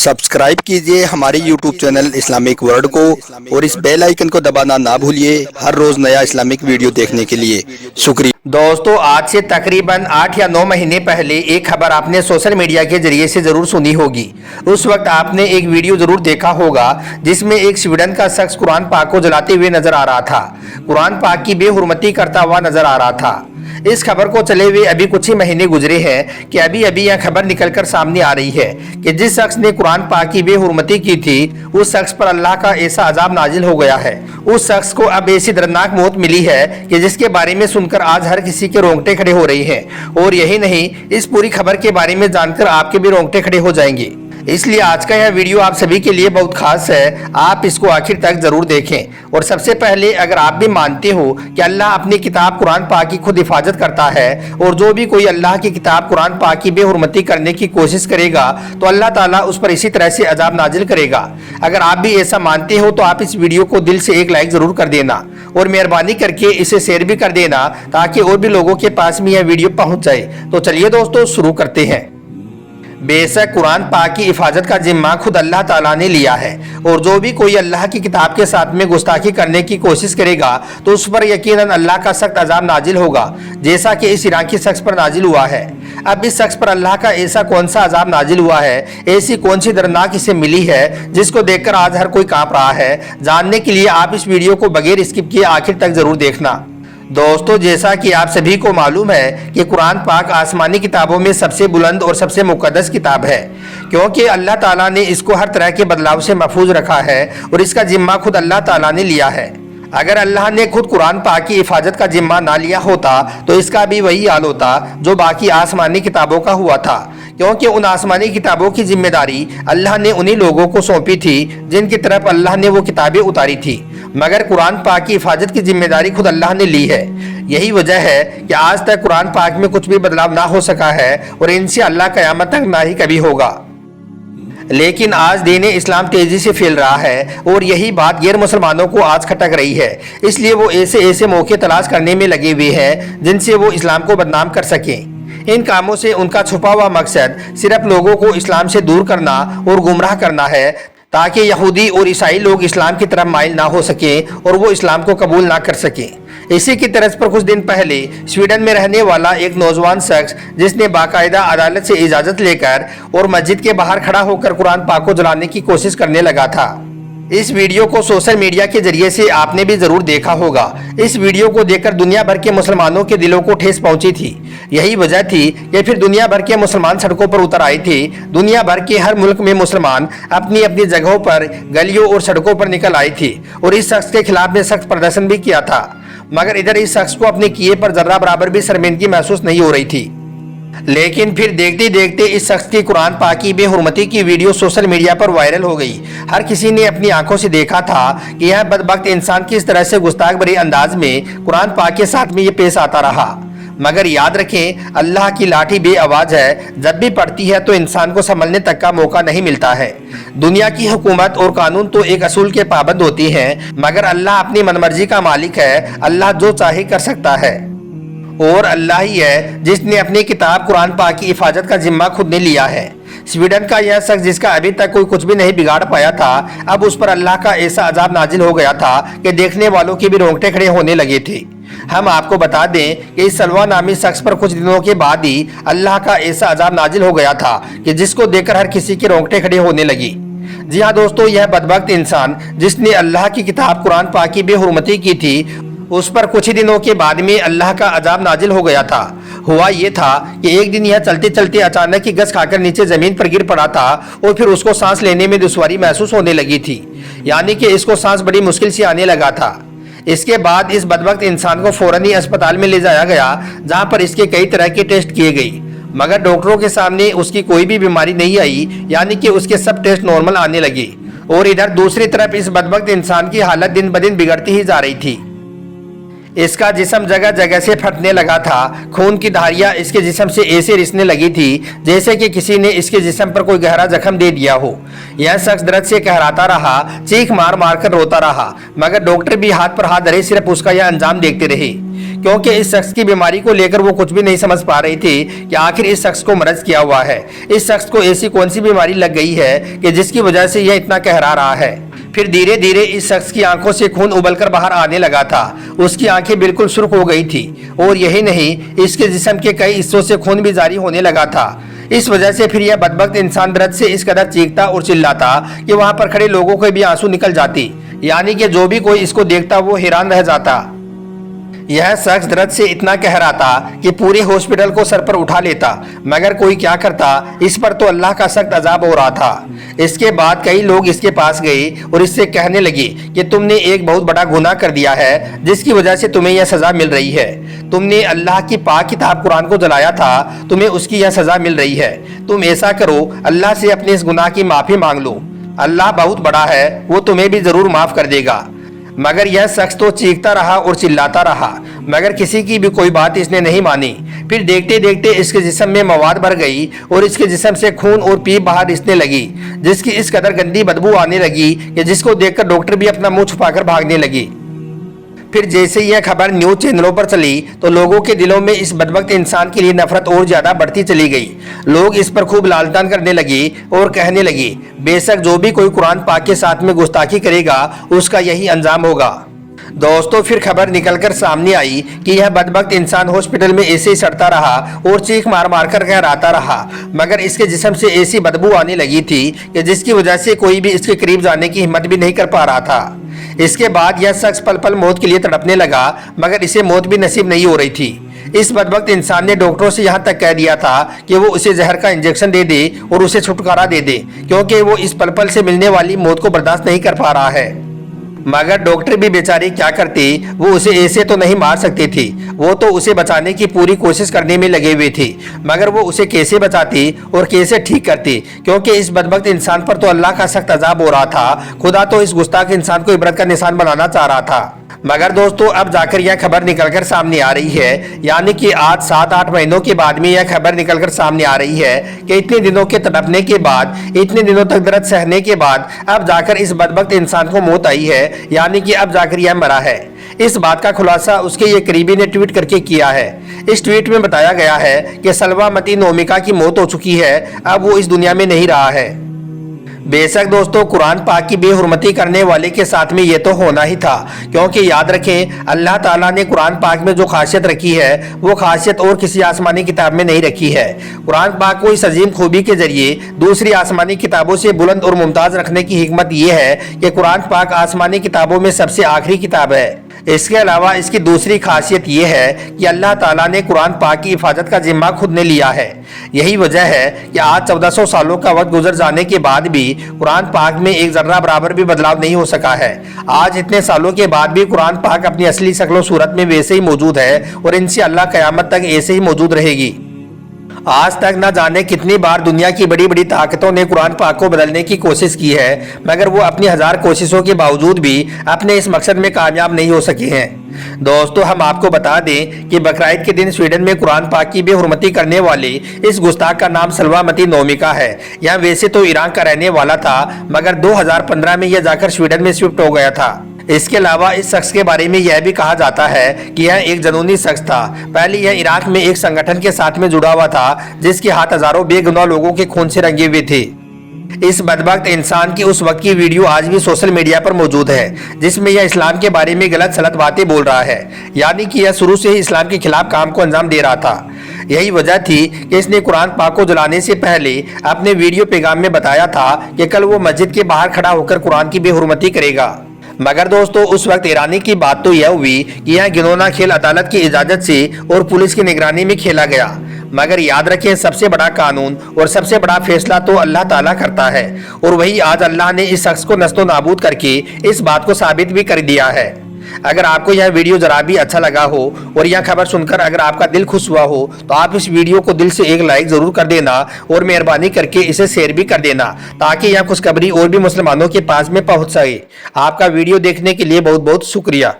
Subscribe कीजिए हमारे YouTube channel Islamic world को और इस बेल आइकन को दबाना ना भूलिए हर रोज नया इस्लामिक वीडियो देखने के लिए। शुक्रिया। दोस्तों, आज से तकरीबन 8 या 9 महीने पहले एक खबर आपने सोशल मीडिया के जरिए से जरूर सुनी होगी। उस वक्त आपने एक वीडियो जरूर देखा होगा जिसमें एक स्वीडन का शख्स कुरान पाक को जलाते हुए नजर आ रहा था, कुरान पाक की बेहुरमती करता हुआ नजर आ रहा था। इस खबर को चले हुए अभी कुछ ही महीने गुजरे हैं कि अभी अभी यह खबर निकलकर सामने आ रही है कि जिस शख्स ने कुरान पाक की बेहुरमती की थी उस शख्स पर अल्लाह का ऐसा अजाब नाजिल हो गया है। उस शख्स को अब ऐसी दर्दनाक मौत मिली है कि जिसके बारे में सुनकर आज हर किसी के रोंगटे खड़े हो रही हैं। और यही नहीं, इस पूरी खबर के बारे में जानकर आपके भी रोंगटे खड़े हो जाएंगे। इसलिए आज का यह वीडियो आप सभी के लिए बहुत खास है, आप इसको आखिर तक जरूर देखें। और सबसे पहले, अगर आप भी मानते हो कि अल्लाह अपनी किताब कुरान पाक की खुद हिफाजत करता है और जो भी कोई अल्लाह की किताब कुरान पाक की बेहुरमती करने की कोशिश करेगा तो अल्लाह ताला उस पर इसी तरह से अजाब नाजिल करेगा। अगर आप भी ऐसा मानते हो तो आप इस वीडियो को दिल से एक लाइक जरूर कर देना और मेहरबानी करके इसे शेयर भी कर देना ताकि और भी लोगों के पास में यह वीडियो पहुंच जाए। तो चलिए दोस्तों, शुरू करते हैं। बेशक कुरान पाक की हिफाजत का जिम्मा खुद अल्लाह ताला ने लिया है और जो भी कोई अल्लाह की किताब के साथ में गुस्ताखी करने की कोशिश करेगा तो उस पर यकीनन अल्लाह का सख्त अजाब नाजिल होगा, जैसा कि इस इराकी शख्स पर नाजिल हुआ है। अब इस शख्स पर अल्लाह का ऐसा कौन सा अजाब नाजिल हुआ है, ऐसी कौन सी दर्दनाक इसे मिली है जिसको देखकर आज हर कोई कांप रहा है, जानने के लिए आप इस वीडियो को बगैर स्किप किए आखिर तक जरूर देखना। दोस्तों, जैसा कि आप सभी को मालूम है कि कुरान पाक आसमानी किताबों में सबसे बुलंद और सबसे मुकद्दस किताब है, क्योंकि अल्लाह ताला ने इसको हर तरह के बदलाव से महफूज रखा है और इसका जिम्मा खुद अल्लाह ताला ने लिया है। अगर अल्लाह ने खुद कुरान पाक की हिफाजत का जिम्मा ना लिया होता तो इसका भी वही हाल होता जो बाकी आसमानी किताबों का हुआ था, क्योंकि उन आसमानी किताबों की जिम्मेदारी अल्लाह ने उन्हीं लोगों को सौंपी थी जिनकी तरफ अल्लाह ने वो किताबें उतारी थी, मगर कुरान पाक की हिफाजत की जिम्मेदारी खुद अल्लाह ने ली है। यही वजह है कि आज तक कुरान पाक में कुछ भी बदलाव ना हो सका है और इनसे अल्लाह क़यामत तक ना ही कभी होगा। लेकिन आज दीन इस्लाम तेजी से फैल रहा है और यही बात गैर मुसलमानों को आज खटक रही है, इसलिए वो ऐसे ऐसे मौके तलाश करने में लगे हुए हैं जिनसे वो इस्लाम को बदनाम कर सकें। इन कामों से उनका छुपा हुआ मकसद सिर्फ लोगों को इस्लाम से दूर करना और गुमराह करना है, ताकि यहूदी और ईसाई लोग इस्लाम की तरफ माइल ना हो सकें और वो इस्लाम को कबूल ना कर सकें। इसी की तरह पर कुछ दिन पहले स्वीडन में रहने वाला एक नौजवान शख्स जिसने बाकायदा अदालत से इजाज़त लेकर और मस्जिद के बाहर खड़ा होकर कुरान पाक को जलाने की कोशिश करने लगा था। इस वीडियो को सोशल मीडिया के जरिए से आपने भी जरूर देखा होगा। इस वीडियो को देखकर दुनिया भर के मुसलमानों के दिलों को ठेस पहुंची थी। यही वजह थी कि फिर दुनिया भर के मुसलमान सड़कों पर उतर आए थे। दुनिया भर के हर मुल्क में मुसलमान अपनी अपनी जगहों पर गलियों और सड़कों पर निकल आए थे और इस शख्स के खिलाफ में सख्त प्रदर्शन भी किया था, मगर इधर इस शख्स को अपने किए पर जर्रा बराबर भी शर्मिंदगी महसूस नहीं हो रही थी। लेकिन फिर देखते देखते इस शख्स की कुरान पाक की बेहुरमती की वीडियो सोशल मीडिया पर वायरल हो गई। हर किसी ने अपनी आंखों से देखा था कि यह बदबख्त इंसान किस तरह से गुस्ताख भरे अंदाज में कुरान पाक के साथ में ये पेश आता रहा। मगर याद रखें, अल्लाह की लाठी बे आवाज है, जब भी पड़ती है तो इंसान को संभलने तक का मौका नहीं मिलता है। दुनिया की हुकूमत और कानून तो एक असूल के पाबंद होती हैं, मगर अल्लाह अपनी मनमर्जी का मालिक है। अल्लाह जो चाहे कर सकता है और अल्लाह ही है जिसने अपनी किताब कुरान पाक की हिफाजत का जिम्मा खुद ने लिया है। स्वीडन का यह शख्स जिसका अभी तक कोई कुछ भी नहीं बिगाड़ पाया था, अब उस पर अल्लाह का ऐसा अजाब नाजिल हो गया था कि देखने वालों के भी रोंगटे खड़े होने लगे थे। हम आपको बता दें कि इस सलवा नामी शख्स पर कुछ दिनों के बाद ही अल्लाह का ऐसा अजाब नाजिल हो गया था कि जिसको देखकर हर किसी के रोंगटे खड़े होने लगी। जी हाँ दोस्तों, यह बदबख्त इंसान जिसने अल्लाह की किताब कुरान पाक की बेहुरमती की थी उस पर कुछ ही दिनों के बाद में अल्लाह का अजाब नाजिल हो गया था। हुआ ये था कि एक दिन यह चलते चलते अचानक ही गस खाकर नीचे जमीन पर गिर पड़ा था और फिर उसको सांस लेने में दुश्वारी महसूस होने लगी थी, यानी कि इसको सांस बड़ी मुश्किल से आने लगा था। इसके बाद इस बदबख्त इंसान को फौरन ही अस्पताल में ले जाया गया, जहां पर इसके कई तरह के टेस्ट किए गए, मगर डॉक्टरों के सामने उसकी कोई भी बीमारी नहीं आई, यानी कि उसके सब टेस्ट नॉर्मल आने लगे। और इधर दूसरी तरफ इस बदबख्त इंसान की हालत दिन ब दिन बिगड़ती ही जा रही थी। इसका जिस्म जगह जगह से फटने लगा था, खून की धारियां इसके जिस्म से ऐसे रिसने लगी थी जैसे कि किसी ने इसके जिस्म पर कोई गहरा जख्म दे दिया हो। यह शख्स दर्द से कहराता रहा, चीख मार मार कर रोता रहा, मगर डॉक्टर भी हाथ पर हाथ धरे सिर्फ उसका यह अंजाम देखते रहे। क्योंकि इस शख्स की बीमारी को लेकर वो कुछ भी नहीं समझ पा रही थी कि आखिर इस शख्स को मर्ज किया हुआ है, इस शख्स को ऐसी कौन सी बीमारी लग गई है कि जिसकी वजह से यह इतना कहरा रहा है। फिर धीरे धीरे इस शख्स की आंखों से खून उबलकर बाहर आने लगा था, उसकी आंखें बिल्कुल सुर्ख हो गई थी और यही नहीं, इसके जिस्म के कई हिस्सों से खून भी जारी होने लगा था। इस वजह से फिर यह बदबख्त इंसान दर्द से इस कदर चीखता और चिल्लाता कि वहां पर खड़े लोगों को भी आंसू निकल जाती, यानी कि जो भी कोई इसको देखता वो हैरान रह जाता। यह शख्स दर्द से इतना कहराता कि पूरे हॉस्पिटल को सर पर उठा लेता, मगर कोई क्या करता, इस पर तो अल्लाह का सख्त अजाब हो रहा था। इसके बाद कई लोग इसके पास गए और इससे कहने लगे कि तुमने एक बहुत बड़ा गुनाह कर दिया है जिसकी वजह से तुम्हें यह सजा मिल रही है। तुमने अल्लाह की पाक किताब कुरान को जलाया था, तुम्हें उसकी यह सजा मिल रही है। तुम ऐसा करो, अल्लाह से अपने इस गुनाह की माफी मांग लो, अल्लाह बहुत बड़ा है, वो तुम्हें भी जरूर माफ कर देगा। मगर यह शख्स तो चीखता रहा और चिल्लाता रहा, मगर किसी की भी कोई बात इसने नहीं मानी। फिर देखते देखते इसके जिस्म में मवाद भर गई और इसके जिस्म से खून और पीप बाहर रिसने लगी, जिसकी इस कदर गंदी बदबू आने लगी कि जिसको देखकर डॉक्टर भी अपना मुंह छुपाकर भागने लगी। फिर जैसे यह खबर न्यूज चैनलों पर चली तो लोगों के दिलों में इस बदबख्त इंसान के लिए नफरत और ज्यादा बढ़ती चली गई। लोग इस पर खूब लालतान करने लगे और कहने लगे, बेशक जो भी कोई कुरान पाक के साथ में गुस्ताखी करेगा उसका यही अंजाम होगा। दोस्तों, फिर खबर निकलकर सामने आई कि यह बदबख्त इंसान हॉस्पिटल में ऐसे ही सड़ता रहा और चीख मार मार कर कहराता रहा, मगर इसके जिस्म से ऐसी बदबू आने लगी थी कि जिसकी वजह से कोई भी इसके करीब जाने की हिम्मत भी नहीं कर पा रहा था। इसके बाद यह शख्स पल पल मौत के लिए तड़पने लगा, मगर इसे मौत भी नसीब नहीं हो रही थी। इस बदबख्त इंसान ने डॉक्टरों से यहाँ तक कह दिया था कि वो उसे जहर का इंजेक्शन दे दे और उसे छुटकारा दे दे, क्योंकि वो इस पल पल से मिलने वाली मौत को बर्दाश्त नहीं कर पा रहा है। मगर डॉक्टर भी बेचारे क्या करते, वो उसे ऐसे तो नहीं मार सकती थी, वो तो उसे बचाने की पूरी कोशिश करने में लगे हुए थे, मगर वो उसे कैसे बचाती और कैसे ठीक करती, क्योंकि इस बदबख्त इंसान पर तो अल्लाह का सख्त अजाब हो रहा था। खुदा तो इस गुस्ताख इंसान को इबरत का निशान बनाना चाह रहा था। मगर दोस्तों, अब जाकर यह खबर निकलकर सामने आ रही है, यानी कि आज 7-8 महीनों के बाद में यह खबर निकलकर सामने आ रही है कि इतने दिनों के तड़पने के बाद, इतने दिनों तक दर्द सहने के बाद अब जाकर इस बदबख्त इंसान को मौत आई है, यानी कि अब जाकर यह मरा है। इस बात का खुलासा उसके ये करीबी ने ट्वीट करके किया है। इस ट्वीट में बताया गया है कि सलवा मती नोमिका की मौत हो चुकी है, अब वो इस दुनिया में नहीं रहा है। बेशक दोस्तों, कुरान पाक की बेहुरमती करने वाले के साथ में ये तो होना ही था, क्योंकि याद रखें, अल्लाह ताला ने कुरान पाक में जो खासियत रखी है वो खासियत और किसी आसमानी किताब में नहीं रखी है। कुरान पाक को इस अजीम खूबी के जरिए दूसरी आसमानी किताबों से बुलंद और मुमताज रखने की हिकमत ये है कि कुरान पाक आसमानी किताबों में सबसे आखिरी किताब है। इसके अलावा इसकी दूसरी खासियत यह है कि अल्लाह ताला ने कुरान पाक की हिफाजत का जिम्मा खुद ने लिया है। यही वजह है कि आज 1400 सालों का वक्त गुजर जाने के बाद भी कुरान पाक में एक जर्रा बराबर भी बदलाव नहीं हो सका है। आज इतने सालों के बाद भी कुरान पाक अपनी असली शक्ल सूरत में वैसे ही मौजूद है और इंशाअल्लाह क़यामत तक ऐसे ही मौजूद रहेगी। आज तक न जाने कितनी बार दुनिया की बड़ी बड़ी ताकतों ने कुरान पाक को बदलने की कोशिश की है, मगर वो अपनी 1000 कोशिशों के बावजूद भी अपने इस मकसद में कामयाब नहीं हो सके हैं। दोस्तों, हम आपको बता दें कि बकरीद के दिन स्वीडन में कुरान पाक की बेहुरमती करने वाले इस गुस्ताख का नाम सलवा मती नोमिका है। यह वैसे तो ईरान का रहने वाला था, मगर 2015 में यह जाकर स्वीडन में शिफ्ट हो गया था। इसके अलावा इस शख्स के बारे में यह भी कहा जाता है कि यह एक जनूनी शख्स था। पहले यह इराक में एक संगठन के साथ में जुड़ा हुआ था जिसके हाथ हजारों बेगुनाह लोगों के खून से रंगे हुए थे। इस बदबख्त इंसान की उस वक्त की वीडियो आज भी सोशल मीडिया पर मौजूद है, जिसमें यह इस्लाम के बारे में गलत सलत बातें बोल रहा है, यानी कि यह शुरू से ही इस्लाम के खिलाफ काम को अंजाम दे रहा था। यही वजह थी कि इसने कुरान पाक को जलाने से पहले अपने वीडियो पैगाम में बताया था कि कल वो मस्जिद के बाहर खड़ा होकर कुरान की बेहुरमती करेगा। मगर दोस्तों, उस वक्त हैरानी की बात तो यह हुई कि यह घिनौना खेल अदालत की इजाजत से और पुलिस की निगरानी में खेला गया। मगर याद रखें, सबसे बड़ा कानून और सबसे बड़ा फैसला तो अल्लाह ताला करता है, और वही आज अल्लाह ने इस शख्स को नस्तो नाबूद करके इस बात को साबित भी कर दिया है। अगर आपको यह वीडियो जरा भी अच्छा लगा हो और यह खबर सुनकर अगर आपका दिल खुश हुआ हो तो आप इस वीडियो को दिल से एक लाइक जरूर कर देना और मेहरबानी करके इसे शेयर भी कर देना, ताकि यह खुशखबरी और भी मुसलमानों के पास में पहुंच सके। आपका वीडियो देखने के लिए बहुत बहुत शुक्रिया।